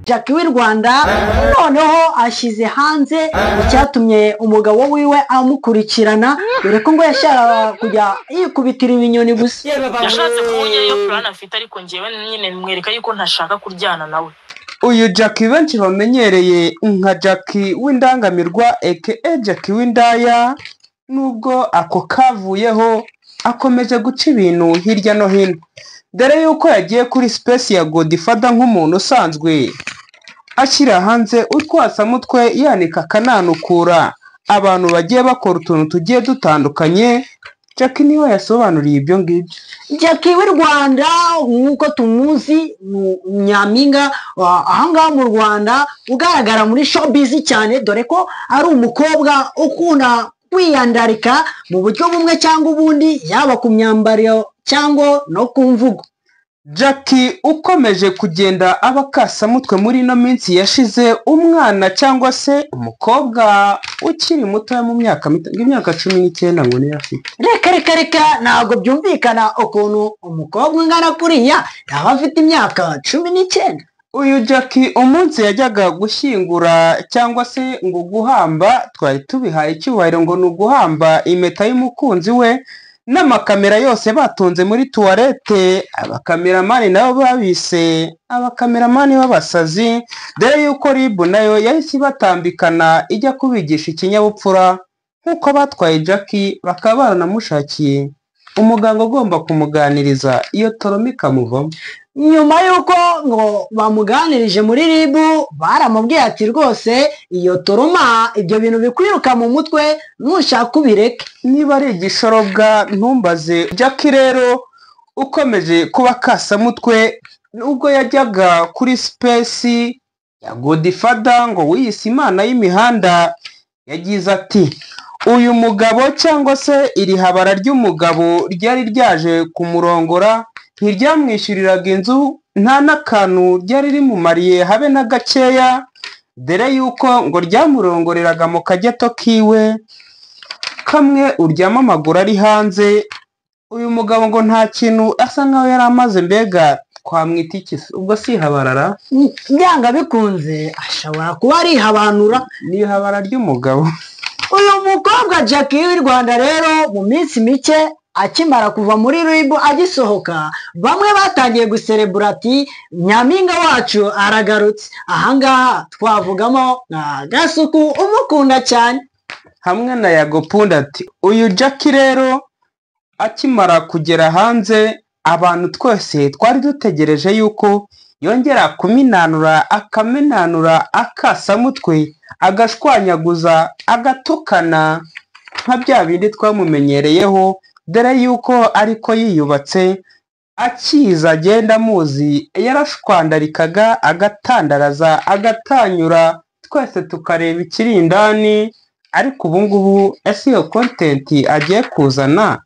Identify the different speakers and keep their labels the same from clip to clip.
Speaker 1: Jackie w'i Rwanda noneho ashyize hanze icyatumye umugabo wiwe amukurikirana dore ko ngo yashaka kujya yikubitira ibinyoni gusa.
Speaker 2: Yashatse kunyera iyo plan afite ariko ngewe nyine mwereka yuko ntashaka kuryana nawe.
Speaker 3: Uyu Jackie benshi bamenyereye nka Jackie w'indangamirwa aka Jackie w'indaya, nubwo ako kavuyeho akomeje guca ibintu hirya no hino, dore yuko yagiye kuri space ya Godfather nk'umuntu usanzwe ashyira hanze utwasamutwe yanika akananukura abantu bagiye bakora utuntu tugiye dutandukanye. Jackie niwe yasobanuriye ibyo ngibyo.
Speaker 1: Jackie w'i Rwanda nk'uko tumuzi Nyampinga ahangaha mu Rwanda ugaragara muri showbiz cyane, dore ko ari umukobwa ukunda kwiyandarika mu buryo bumwe cyangwa ubundi, yaba ku myambaro cyangwa no ku mvugo.
Speaker 3: Jackie ukomeje kugenda abakasamutwe muri ino minsi yashize, umwana cyangwa se umukobwa ukiri muto mu myaka 19 ngo niyo afite.
Speaker 1: Reka ntabwo byumvikana ukuntu umukobwa ungana kuriya yaba afite imyaka 19.
Speaker 3: Uyu Jackie umunsi yajyaga gushyingura cyangwa se ngo guhamba, twari tubihaye icyubahiro ngo ni uguhamba impeta y'umukunzi we, n'amakamera yose batunze muri tuwarete, abakameramani nabo babise abakameramani b'abasazi, dore yuko RIB nayo yahise batambikana ijya kubigisha ikinyabupfura, nk'uko batwaye Jackie bakaba baranamushakiye umuganga ugomba kumuganiriza iyo toroma ikamuvamo.
Speaker 1: Nyuma yuko ngo bamuganirije muri RIB baramubwiye ati rwose iyo toroma ibyo bintu bikwiruka mu mutwe nushaka ubireke.
Speaker 3: Niba ari igishorobwa ntumbaze. Jackie rero ukomeje kuba kasamutwe, ubwo yajyaga kuri space ya Godfather ngo wiyise imana y'imihanda, yagize ati uyu mugabo cyangwa se iri habara ry'umugabo ryari ryaje kumurongora ntiryamwishyuriraga inzu, nta n'akantu ryari rimumariye habe na gakeya, dore yuko ngo ryamurongoreraga mu kageto kiwe kamwe uryama amaguru ari hanze. Uyu mugabo ngo nta kintu asa nkaho yari amaze, mbega twamwita iki? Ubwo si habarara
Speaker 1: byanga bikunze ashobora kuba ari habanura,
Speaker 3: ni habara ry'umugabo.
Speaker 1: Uyu mukobwa Jackie w'i Rwanda rero mu minsi mike akimara kuva muri RIB agisohoka, bamwe batangiye guserebura ati Nyampinga wacu aragarutse. Ahangaha twavugamo nka Gasuku umukunda cyane
Speaker 3: hamwe na Yagopunda. Ati uyu Jackie rero akimara kugera hanze, abantu twese twari dutegereje yuko yongera kuminanura akamenanura akasamutwe, agashwanyaguza, agatukana nka bya bindi twamumenyereyeho, dore yuko ariko yiyubatse akiza agenda muzi, yarashwandarikaga agatandaraza agatanyura, twese tukareba ikiri indani. Ariko ubu ngubu ese iyo content agiye kuzana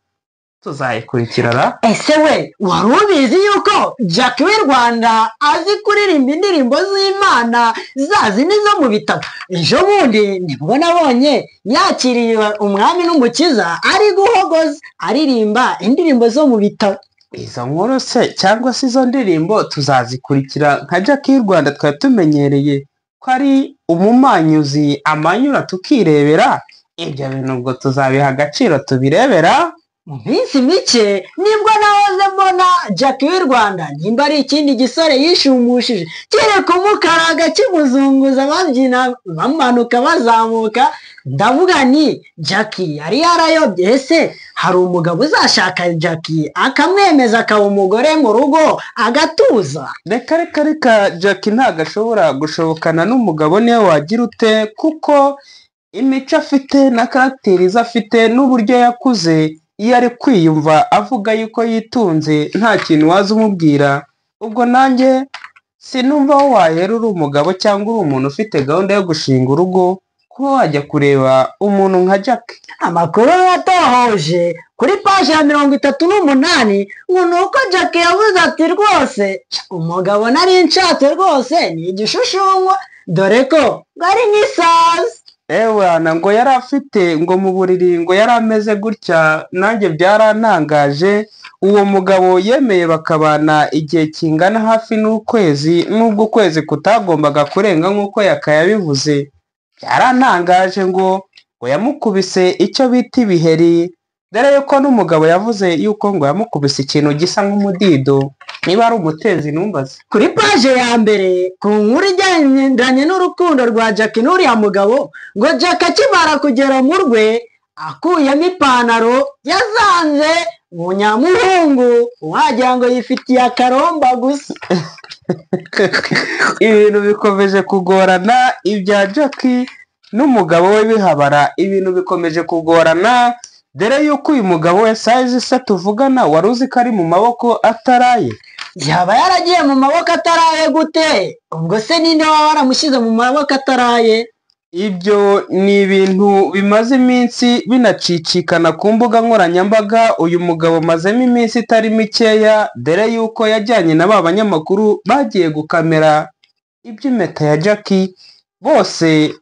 Speaker 3: tuzayikurikirana.
Speaker 1: Ese we wari ubizi yuko Jackie w'i Rwanda azi kuririmba indirimbo z'Imana zazi nizo mu bitabo? Ejo bundi nibwo nabonye yakiriye umwami n'umukiza ari guhogoza aririmba indirimbo zo mu bitabo.
Speaker 3: Izo nkuru se cyangwa se izo ndirimbo tuzazikurikira nka Jackie w'i Rwanda twari tumenyereye ko ari umumanyuzi amanyura tukirebera. Ibyo bintu ubwo tuzabiha agaciro tubirebera
Speaker 1: mu minsi mike. Nibwo nahoze mbona Jackie w'i Rwanda nimba ari ikindi gisore yishumushije kiri kumukaraga kimuzunguza, babyina bamanuka bazamuka, ndavuga ni Jackie yari yarayobye. Ese hari umugabo uzashaka Jackie akamwemeza akaba umugore mu rugo agatuza?
Speaker 3: Reka Jackie ntabwo ashobora gushobokana n'umugabo niyo wagira ute, kuko imico afite na karagiteri afite n'uburyo yakuze, iyo ari kwiyumva avuga yuko yitunze nta kintu waza umubwira. Ubwo nanjye sinumva aho wahera uri umugabo cyangwa uri umuntu ufite gahunda yo gushinga urugo kuba wajya kureba umuntu nka Jackie.
Speaker 1: Amakuru yatohoje kuri paji ya 38 ngo nuko Jackie yavuze ati rwose umugabo nari nshatse rwose ni igishushunywa, dore ko ari nk'isazi.
Speaker 3: Ewana ngo yari afite ngo mu buriri ngo yari ameze gutya, nanjye byarantangaje. uwo mugabo yemeye bakabana igihe kingana hafi n'ukwezi, nubwo ukwezi kutagombaga kurenga nk'uko yakayabivuze. Byarantangaje ngo yamukubise icyo bita ibiheri, dore yuko n'umugabo yavuze yuko ngo yamukubise ikintu gisa nk'umudido. Niba ari umutezi numbaze.
Speaker 1: Kuri paje ya mbere ku nkuru ijyanye n'urukundo rwa Jackie n'uriya mugabo, ngo Jackie akimara kugera mu rwe akuyemo ipantaro yazanze munyamuhungu wagira ngo yifitiye akaromba gusa.
Speaker 3: Ibintu bikomeje kugorana ibya Jackie n'umugabo we bihabara, ibintu bikomeje kugorana, dore yuko uyu mugabo we size se tuvugana wari uzi ko ari mu maboko ataraye.
Speaker 1: Yaba yaragiye mu maboko ataraye gute? Ubwo se ninde waba waramushyize mu maboko ataraye?
Speaker 3: Ibyo ni ibintu bimaze iminsi binacicikana ku mbuga nkoranyambaga. Uyu mugabo mazemo iminsi itari mikeya, dore yuko yajyanye na ba banyamakuru bagiye gukamera iby'impeta ya Jackie, bose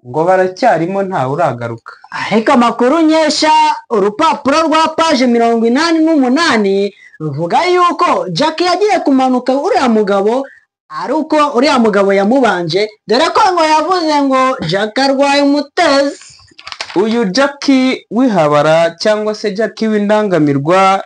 Speaker 3: ngo baracyarimo ntawe uragaruka.
Speaker 1: Ariko amakuru nkesha urupapuro rwa paje 88 ruvuga yuko Jackie yagiye kumanuka uriya mugabo ari uko uriya mugabo yamubanje, dore ko ngo yavuze ngo Jackie arwaye umutezi.
Speaker 3: Uyu Jackie wihabara cyangwa se Jackie w'indangamirwa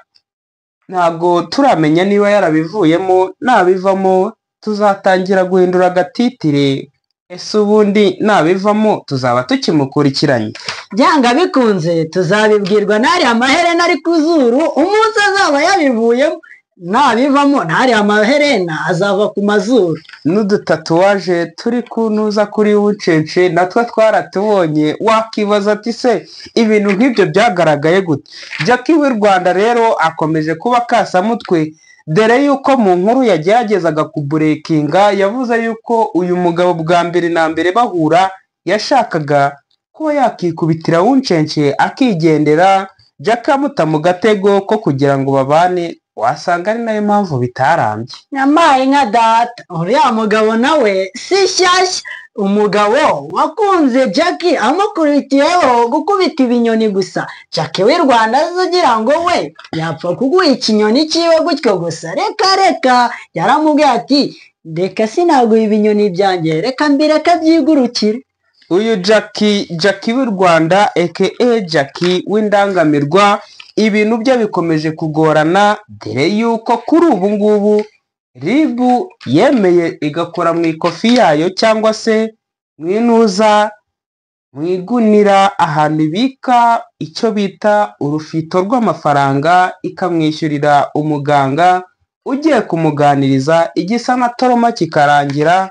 Speaker 3: ntabwo turamenya niba yarabivuyemo. Nabivamo tuzatangira guhindura agatitire, ese ubundi nabivamo tuzaba tukimukurikiranye.
Speaker 1: Byanga bikunze tuzabibwirwa n'ari amaherena ari ku zuru umunsi azaba yabivuyemo. Nabivamo ntari amaherena azava ku mazuru.
Speaker 3: N'udutatuwaje turi kunuza kuri Wucece natwe twaratubonye. Wakibaza ati se ibintu nk'ibyo byagaragaye gute? Jackie w'u Rwanda rero akomeje kuba kasamutwe, dore yuko mu nkuru yageragezaga kuburekinga yavuze yuko uyu mugabo bwa mbere na mbere bahura yashakaga kuba yakikubitira Wucece akigendera, Jackie amuta mu gatego ko kugira ngo babane. Wasanga ari nayo mpamvu bitarambye.
Speaker 1: Nyamaye nka data uriya mugabo nawe si shyashya. Umugabo wakunze Jackie amukubitiyeho gukubita ibinyoni gusa. Jackie w'u Rwanda azugira ngo we yapfa kuguha ikinyoni cyiwe gutyo gusa. Reka yaramubwiye ati reka sinaguha ibinyoni byanjye, reka mbireka byigurukire.
Speaker 3: Uyu Jackie w'u Rwanda aka Jackie w'indangamirwa, ibintu bye bikomeje kugorana, dore yuko kuri ubu ngubu RIB yemeye igakora mu ikofi yayo cyangwa se mu inuza mu igunira ahantu ibika icyo bita urufito rw'amafaranga, ikamwishyurira umuganga ugiye kumuganiriza igisa na toroma kikarangira,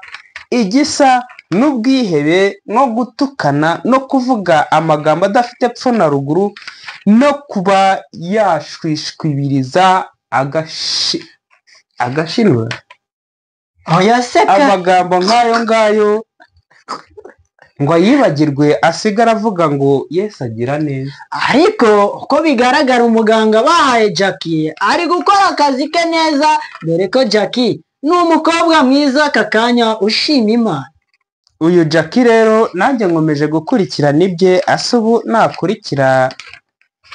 Speaker 3: igisa n'ubwihebe no gutukana no kuvuga amagambo adafite epfo na ruguru no kuba yashwishwibiriza agashinwa. Amagambo nk'ayo ngayo ngo yibagirwe asigara avuga ngo Yesu agira neza.
Speaker 1: Ariko uko bigaragara umuganga bahaye Jackie ari gukora akazi ke neza, dore ko Jackie ni umukobwa mwiza aka kanya ushima Imana.
Speaker 3: Uyu Jackie rero nanjye nkomeje gukurikirana ibye, ase ubu nakurikira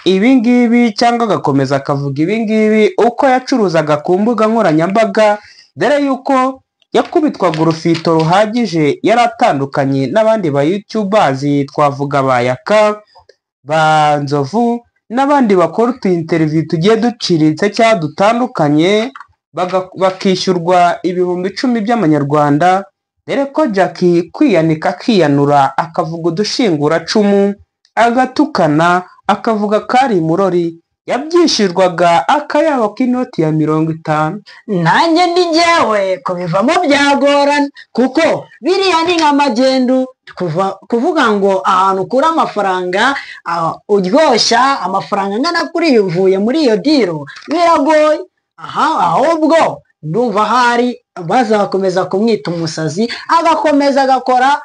Speaker 3: ibingibi cyangwa agakomeza akavuga ibingibi uko yacuruzaga ku mbuga nkoranyambaga, dore yuko yakubitwaga urufito ruhagije. Yari atandukanye n'abandi ba YouTubers, twavuga ba Yaka, ba Nzovu n'abandi bakora utu interview tugiye duciritse cyangwa dutandukanye, bakishyurwa ibihumbi 10 by'amanyarwanda. Dore ko Jackie kwiyanika akiyanura akavuga udushinguracumu, agatukana, akavuga kari murori, yabyishyurwaga akayabo k'inoti ya 50.
Speaker 1: Nanjye ndi njyewe kubivamo byagorana, kuko biriya ni nk'amagendu. Kuvuga ngo ahantu ukura amafaranga uryoshya amafaranga angana kuri uvuye muri iyo diro biragoye. Ahubwo ndumva hari bazakomeza kumwita umusazi, agakomeza agakora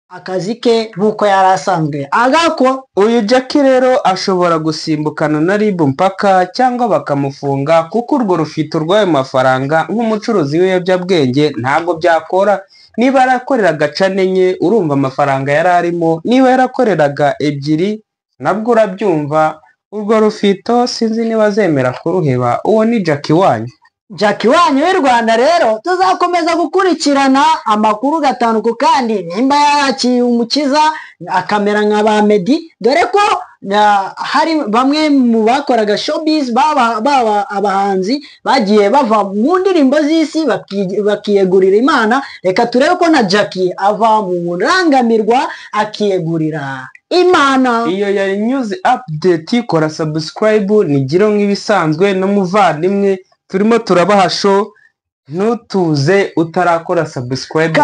Speaker 1: akazi ke nk'uko yari asanzwe agakora.
Speaker 3: Uyu Jackie rero ashobora gusimbukana na RIB mpaka cyangwa bakamufunga, kuko urwo rufito rw'ayo mafaranga nk'umucuruzi w'ibiyobyabwenge ntabwo byakora. Niba yarakoreraga cana enye urumva amafaranga yari arimo, niba yarakoreraga 2 nabwo urabyumva. urwo rufito sinzi niba azemera kuruheba. Uwo ni Jackie wanyu.
Speaker 1: Jackie wanyu w'i Rwanda rero tuzakomeza gukurikirana amakuru gatanu ku kandi nimba yarakiye umukiza akamera nka ba Meddy, dore ko hari bamwe mu bakoraga showbiz baba abahanzi bagiye bava mu ndirimbo z'isi bakiyegurira Imana. Reka turebe ko na Jackie ava mu burangamirwa akiyegurira Imana.
Speaker 3: Iyo yari news update, kora subscribe nigiro nk'ibisanzwe n'umuvandimwe turimo turabaha show, ntutuze utarakora subscribe.